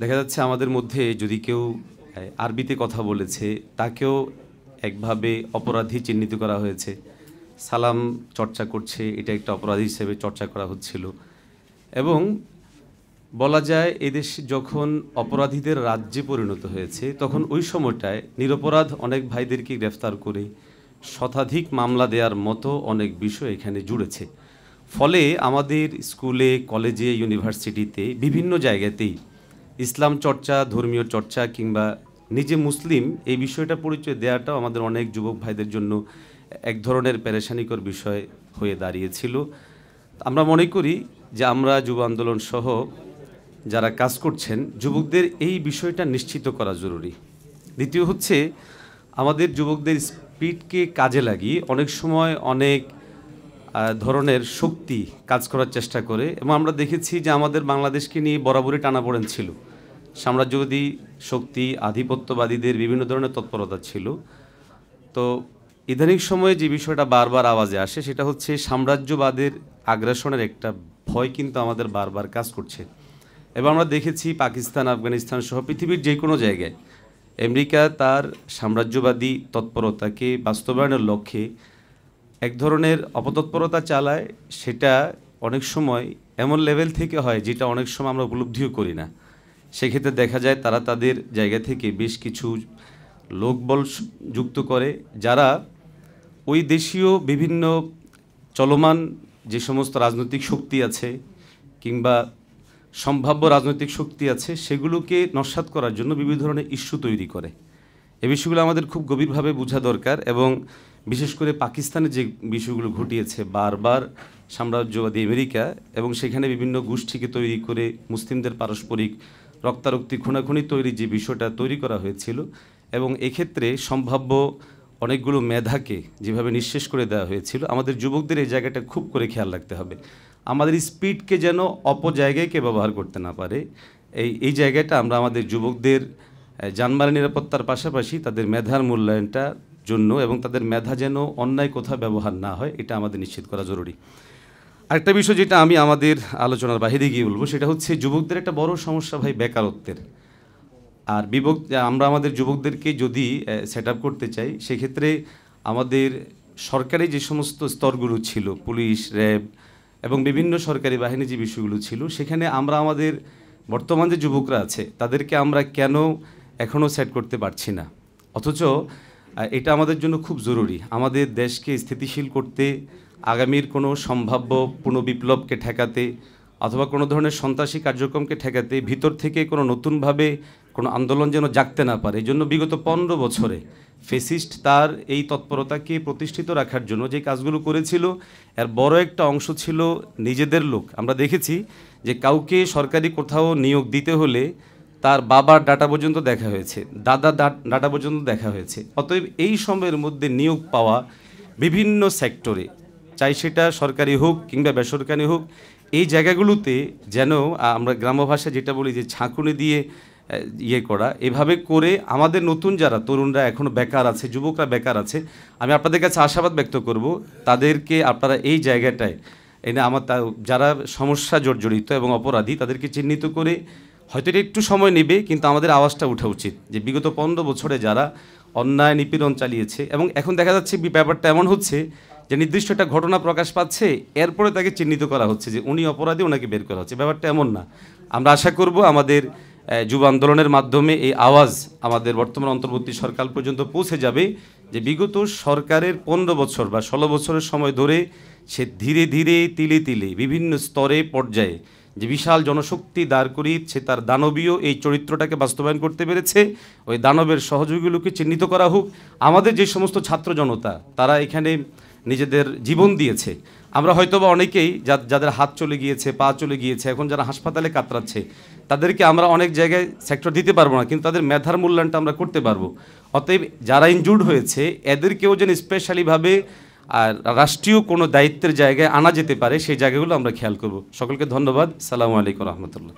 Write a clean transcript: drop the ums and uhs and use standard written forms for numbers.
দেখা যাচ্ছে আমাদের মধ্যে যদি কেউ আরবিতে কথা বলেছে তাকেও একভাবে অপরাধী চিহ্নিত করা হয়েছে। সালাম চর্চা করছে, এটা একটা অপরাধী হিসেবে চর্চা করা হচ্ছিল। এবং বলা যায় এদেশ যখন অপরাধীদের রাজ্যে পরিণত হয়েছে তখন ওই সময়টায় নিরপরাধ অনেক ভাইদেরকে গ্রেফতার করে শতাধিক মামলা দেওয়ার মতো অনেক বিষয় এখানে জুড়েছে। ফলে আমাদের স্কুলে, কলেজে, ইউনিভার্সিটিতে বিভিন্ন জায়গাতেই ইসলাম চর্চা, ধর্মীয় চর্চা কিংবা নিজে মুসলিম এই বিষয়টা পরিচয় দেওয়াটাও আমাদের অনেক যুবক ভাইদের জন্য এক ধরনের পেরেশানিকর বিষয় হয়ে দাঁড়িয়েছিল। আমরা মনে করি যে আমরা যুব আন্দোলন সহ যারা কাজ করছেন যুবকদের এই বিষয়টা নিশ্চিত করা জরুরি। দ্বিতীয় হচ্ছে আমাদের যুবকদের স্পিডকে কাজে লাগিয়ে অনেক সময় অনেক ধরনের শক্তি কাজ করার চেষ্টা করে, এবং আমরা দেখেছি যে আমাদের বাংলাদেশকে নিয়ে বরাবরই টানাপোড়েন ছিল। সাম্রাজ্যবাদী শক্তি, আধিপত্যবাদীদের বিভিন্ন ধরনের তৎপরতা ছিল। তো ইদানিং সময়ে যে বিষয়টা বারবার আওয়াজে আসে সেটা হচ্ছে সাম্রাজ্যবাদের আগ্রাসনের একটা ভয় কিন্তু আমাদের বারবার কাজ করছে। এবং আমরা দেখেছি পাকিস্তান, আফগানিস্তান সহ পৃথিবীর যে কোনো জায়গায় আমেরিকা তার সাম্রাজ্যবাদী তৎপরতাকে বাস্তবায়নের লক্ষ্যে এক ধরনের অপতৎপরতা চালায়। সেটা অনেক সময় এমন লেভেল থেকে হয় যেটা অনেক সময় আমরা উপলব্ধিও করি না। সেক্ষেত্রে দেখা যায় তারা তাদের জায়গা থেকে বেশ কিছু লোকবল যুক্ত করে, যারা ওই দেশীয় বিভিন্ন চলমান যে সমস্ত রাজনৈতিক শক্তি আছে কিংবা সম্ভাব্য রাজনৈতিক শক্তি আছে সেগুলোকে নস্যাৎ করার জন্য বিভিন্ন ধরনের ইস্যু তৈরি করে। এই বিষয়গুলো আমাদের খুব গভীরভাবে বোঝা দরকার। এবং বিশেষ করে পাকিস্তানে যে বিষয়গুলো ঘটিয়েছে বারবার সাম্রাজ্যবাদী আমেরিকা, এবং সেখানে বিভিন্ন গোষ্ঠীকে তৈরি করে মুসলিমদের পারস্পরিক রক্তারক্তি, খুনাখুনি তৈরির যে বিষয়টা তৈরি করা হয়েছিল, এবং এক্ষেত্রে সম্ভাব্য অনেকগুলো মেধাকে যেভাবে নিঃশেষ করে দেওয়া হয়েছিল, আমাদের যুবকদের এই জায়গাটা খুব করে খেয়াল রাখতে হবে। আমাদের স্পিডকে যেন অপজায়গায় কে ব্যবহার করতে না পারে, এই জায়গাটা আমরা আমাদের যুবকদের জানমালের নিরাপত্তার পাশাপাশি তাদের মেধার মূল্যায়নটা জন্য এবং তাদের মেধা যেন অন্যায় কোথাও ব্যবহার না হয় এটা আমাদের নিশ্চিত করা জরুরি। আরেকটা বিষয় যেটা আমি আমাদের আলোচনার বাহিরে গিয়ে বলবো সেটা হচ্ছে যুবকদের একটা বড় সমস্যা ভাই বেকারত্বের। আর আমরা আমাদের যুবকদেরকে যদি সেট আপ করতে চাই সেক্ষেত্রে আমাদের সরকারি যে সমস্ত স্তরগুলো ছিল, পুলিশ, র্যাব এবং বিভিন্ন সরকারি বাহিনী যে বিষয়গুলো ছিল, সেখানে আমরা আমাদের বর্তমান যে যুবকরা আছে তাদেরকে আমরা কেন এখনও সেট করতে পারছি না? অথচ এটা আমাদের জন্য খুব জরুরি। আমাদের দেশকে স্থিতিশীল করতে, আগামীর কোনো সম্ভাব্য পুনঃবিপ্লবকে ঠেকাতে অথবা কোনো ধরনের সন্ত্রাসী কার্যক্রমকে ঠেকাতে ভিতর থেকে কোনো নতুনভাবে কোনো আন্দোলন যেন জাগতে না পারে, এই জন্য বিগত 15 বছরে ফেসিস্ট তার এই তৎপরতাকে প্রতিষ্ঠিত রাখার জন্য যে কাজগুলো করেছিল এর বড় একটা অংশ ছিল নিজেদের লোক। আমরা দেখেছি যে কাউকে সরকারি কোথাও নিয়োগ দিতে হলে তার বাবার ডাটা পর্যন্ত দেখা হয়েছে, দাদার ডাটা পর্যন্ত দেখা হয়েছে। অতএব এই সময়ের মধ্যে নিয়োগ পাওয়া বিভিন্ন সেক্টরে, চাই সেটা সরকারি হোক কিংবা বেসরকারি হোক, এই জায়গাগুলোতে যেন আমরা গ্রাম্য ভাষায় যেটা বলি যে ঝাঁকুনি দিয়ে করা, এভাবে করে আমাদের নতুন যারা তরুণরা এখনও বেকার আছে, যুবকরা বেকার আছে, আমি আপনাদের কাছে আশাবাদ ব্যক্ত করব তাদেরকে আপনারা এই জায়গাটায় এনে যারা সমস্যা জর্জরিত এবং অপরাধী তাদেরকে চিহ্নিত করে, হয়তো এটা একটু সময় নেবে কিন্তু আমাদের আওয়াজটা ওঠা উচিত যে বিগত 15 বছরে যারা অন্যায় নিপীড়ন চালিয়েছে, এবং এখন দেখা যাচ্ছে ব্যাপারটা এমন হচ্ছে যে নির্দিষ্ট একটা ঘটনা প্রকাশ পাচ্ছে এরপরে তাকে চিহ্নিত করা হচ্ছে যে উনি অপরাধী, ওনাকে বের করা হচ্ছে। ব্যাপারটা এমন না। আমরা আশা করব আমাদের যুব আন্দোলনের মাধ্যমে এই আওয়াজ আমাদের বর্তমান অন্তর্বর্তী সরকার পর্যন্ত পৌঁছে যাবে যে বিগত সরকারের 15 বছর বা 16 বছরের সময় ধরে সে ধীরে ধীরে তিলে তিলে বিভিন্ন স্তরে পর্যায়ে যে বিশাল জনশক্তি দাঁড় করিয়ে সে তার দানবীয় এই চরিত্রটাকে বাস্তবায়ন করতে পেরেছে। ওই দানবের সহযোগীগুলোকে চিহ্নিত করা হোক। আমাদের যে সমস্ত ছাত্র জনতা তারা এখানে নিজেদের জীবন দিয়েছে, আমরা হয়তোবা অনেকেই যাদের হাত চলে গিয়েছে, পা চলে গিয়েছে, এখন যারা হাসপাতালে কাতরাচ্ছে, তাদেরকে আমরা অনেক জায়গায় সেক্টর দিতে পারবো না, কিন্তু তাদের মেধার মূল্যায়নটা আমরা করতে পারবো। অতএব যারা ইনজুর্ড হয়েছে এদেরকেও যেন স্পেশালিভাবে রাষ্ট্রীয় কোনো দায়িত্বের জায়গায় আনা যেতে পারে সেই জায়গাগুলো আমরা খেয়াল করব। সকলকে ধন্যবাদ। সালামু আলাইকুম রহমতুল্লাহ।